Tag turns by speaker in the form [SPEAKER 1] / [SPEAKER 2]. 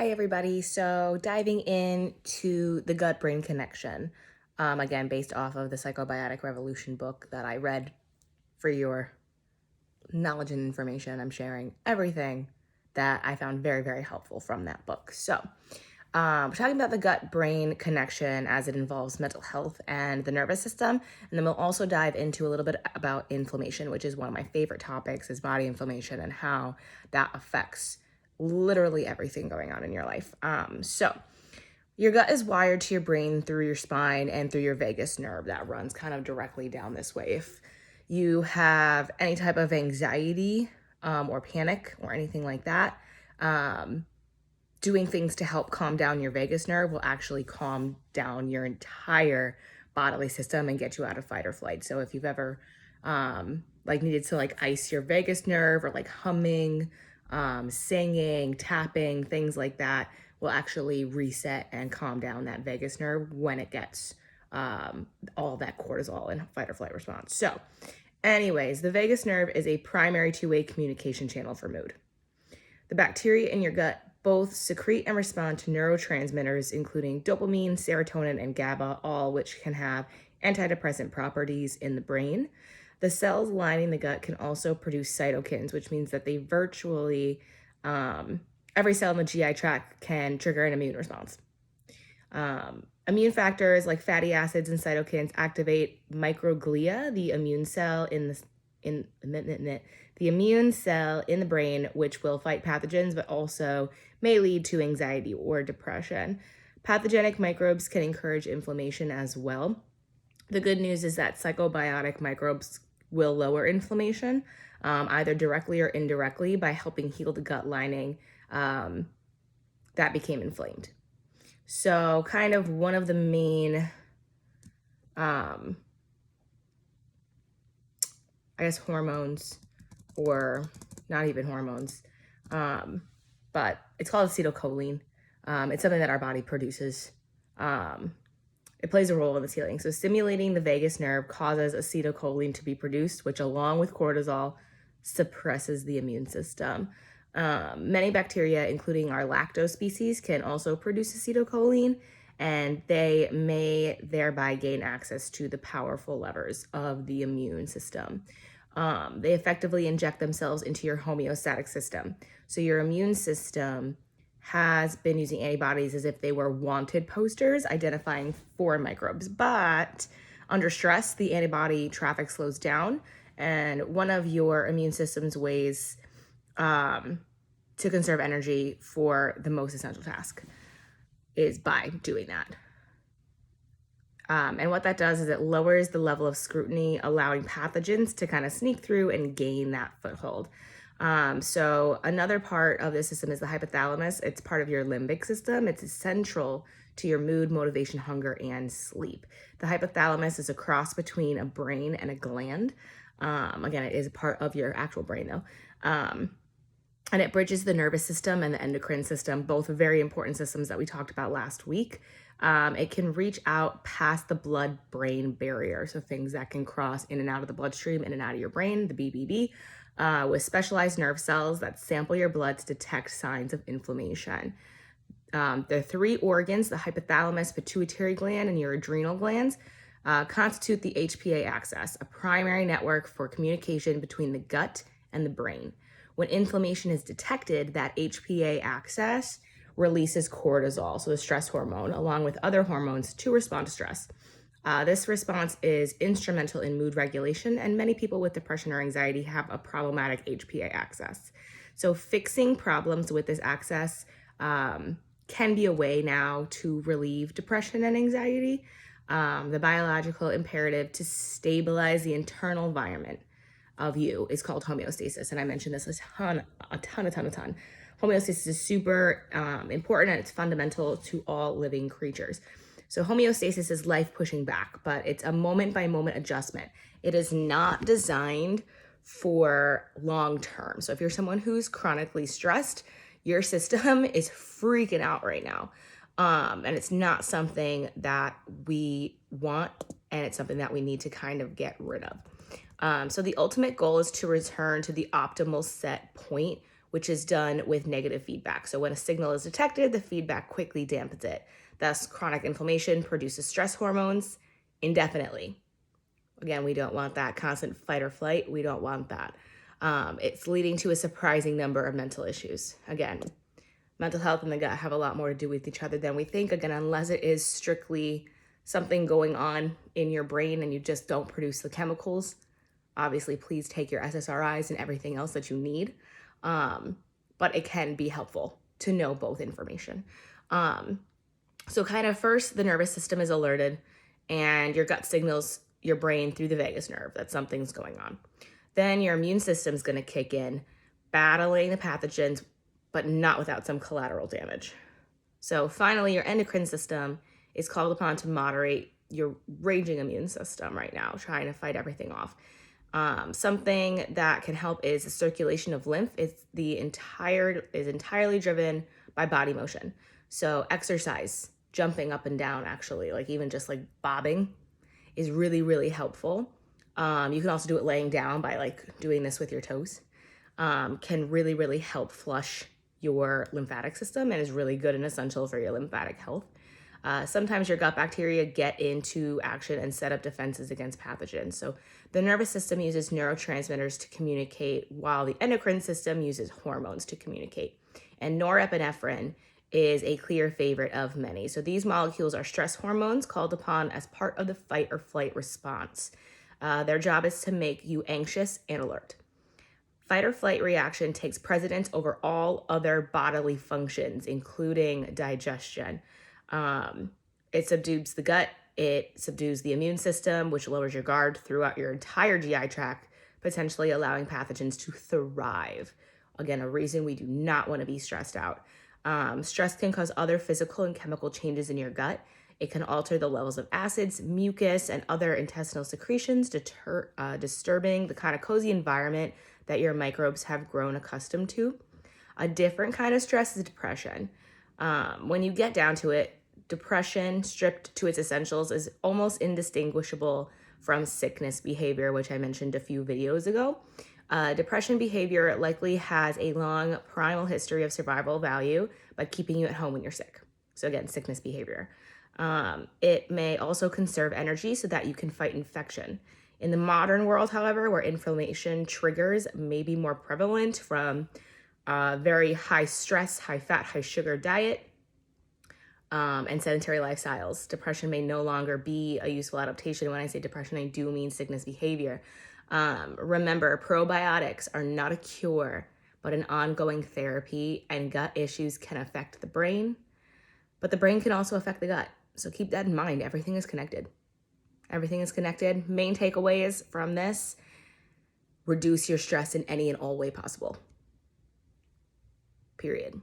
[SPEAKER 1] Hi, everybody. So diving into the gut-brain connection, again, based off of the Psychobiotic Revolution book that I read for your knowledge and information. I'm sharing everything that I found very, very helpful from that book. So we're talking about the gut-brain connection as it involves mental health and the nervous system. And then we'll also dive into a little bit about inflammation, which is one of my favorite topics, is body inflammation and how that affects literally everything going on in your life. So your gut is wired to your brain through your spine and through your vagus nerve that runs kind of directly down this way. If you have any type of anxiety or panic or anything like that, doing things to help calm down your vagus nerve will actually calm down your entire bodily system and get you out of fight or flight. So if you've ever needed to ice your vagus nerve, or humming, singing, tapping, things like that will actually reset and calm down that vagus nerve when it gets all that cortisol and fight or flight response. So anyways, the vagus nerve is a primary two-way communication channel for mood. The bacteria in your gut both secrete and respond to neurotransmitters, including dopamine, serotonin, and GABA, all which can have antidepressant properties in the brain. The cells lining the gut can also produce cytokines, which means that they virtually, every cell in the GI tract can trigger an immune response. Immune factors like fatty acids and cytokines activate microglia, the immune cell in the immune cell in the brain, which will fight pathogens, but also may lead to anxiety or depression. Pathogenic microbes can encourage inflammation as well. The good news is that psychobiotic microbes will lower inflammation, either directly or indirectly, by helping heal the gut lining that became inflamed. So kind of one of the main, hormones, or not even hormones, but it's called acetylcholine. It's something that our body produces. It plays a role in this healing. So stimulating the vagus nerve causes acetylcholine to be produced, which along with cortisol suppresses the immune system. Many bacteria, including our lactose species, can also produce acetylcholine, and they may thereby gain access to the powerful levers of the immune system. They effectively inject themselves into your homeostatic system. So your immune system has been using antibodies as if they were wanted posters identifying foreign microbes. But under stress, the antibody traffic slows down. And one of your immune system's ways to conserve energy for the most essential task is by doing that. And what that does is it lowers the level of scrutiny, allowing pathogens to kind of sneak through and gain that foothold. So another part of the system is the hypothalamus. It's part of your limbic system. It's central to your mood, motivation, hunger, and sleep. The hypothalamus is a cross between a brain and a gland. Again, it is a part of your actual brain, though. And it bridges the nervous system and the endocrine system, both very important systems that we talked about last week. It can reach out past the blood-brain barrier, so things that can cross in and out of the bloodstream, in and out of your brain, the BBB, with specialized nerve cells that sample your blood to detect signs of inflammation. The three organs, the hypothalamus, pituitary gland, and your adrenal glands, constitute the HPA axis, a primary network for communication between the gut and the brain. When inflammation is detected, that HPA axis releases cortisol, so the stress hormone, along with other hormones to respond to stress. This response is instrumental in mood regulation, and many people with depression or anxiety have a problematic HPA axis. So fixing problems with this axis can be a way now to relieve depression and anxiety. The biological imperative to stabilize the internal environment of you is called homeostasis. And I mentioned this a ton. Homeostasis is super important, and it's fundamental to all living creatures. So homeostasis is life pushing back, but it's a moment by moment adjustment. It is not designed for long term. So if you're someone who's chronically stressed, your system is freaking out right now. And it's not something that we want, and it's something that we need to kind of get rid of. So the ultimate goal is to return to the optimal set point which is done with negative feedback. So when a signal is detected, the feedback quickly dampens it. Thus, chronic inflammation produces stress hormones indefinitely. Again, we don't want that constant fight or flight. We don't want that. It's leading to a surprising number of mental issues. Again, mental health and the gut have a lot more to do with each other than we think. Again, unless it is strictly something going on in your brain and you just don't produce the chemicals, obviously, please take your SSRIs and everything else that you need. But it can be helpful to know both information. So kind of first, the nervous system is alerted and your gut signals your brain through the vagus nerve that something's going on. Then your immune system is going to kick in, battling the pathogens, but not without some collateral damage. So finally, your endocrine system is called upon to moderate your raging immune system right now, trying to fight everything off. Something that can help is the circulation of lymph. Is entirely driven by body motion. So exercise, jumping up and down, actually, like even just like bobbing, is really, really helpful. You can also do it laying down by like doing this with your toes. Can really, really help flush your lymphatic system and is really good and essential for your lymphatic health. Sometimes your gut bacteria get into action and set up defenses against pathogens. So the nervous system uses neurotransmitters to communicate, while the endocrine system uses hormones to communicate. And norepinephrine is a clear favorite of many. So these molecules are stress hormones called upon as part of the fight or flight response. Their job is to make you anxious and alert. Fight or flight reaction takes precedence over all other bodily functions, including digestion. It subdues the gut, it subdues the immune system, which lowers your guard throughout your entire GI tract, potentially allowing pathogens to thrive. Again, a reason we do not want to be stressed out. Stress can cause other physical and chemical changes in your gut. It can alter the levels of acids, mucus, and other intestinal secretions, disturbing the kind of cozy environment that your microbes have grown accustomed to. A different kind of stress is depression. When you get down to it, depression, stripped to its essentials, is almost indistinguishable from sickness behavior, which I mentioned a few videos ago. Depression behavior likely has a long primal history of survival value by keeping you at home when you're sick. So again, sickness behavior. It may also conserve energy so that you can fight infection. In the modern world, however, where inflammation triggers may be more prevalent from very high stress, high fat, high sugar diet, and sedentary lifestyles, depression may no longer be a useful adaptation. When I say depression, I do mean sickness behavior. Remember, probiotics are not a cure, but an ongoing therapy, and gut issues can affect the brain, but the brain can also affect the gut. So keep that in mind. Everything is connected. Everything is connected. Main takeaways from this: reduce your stress in any and all way possible. Period.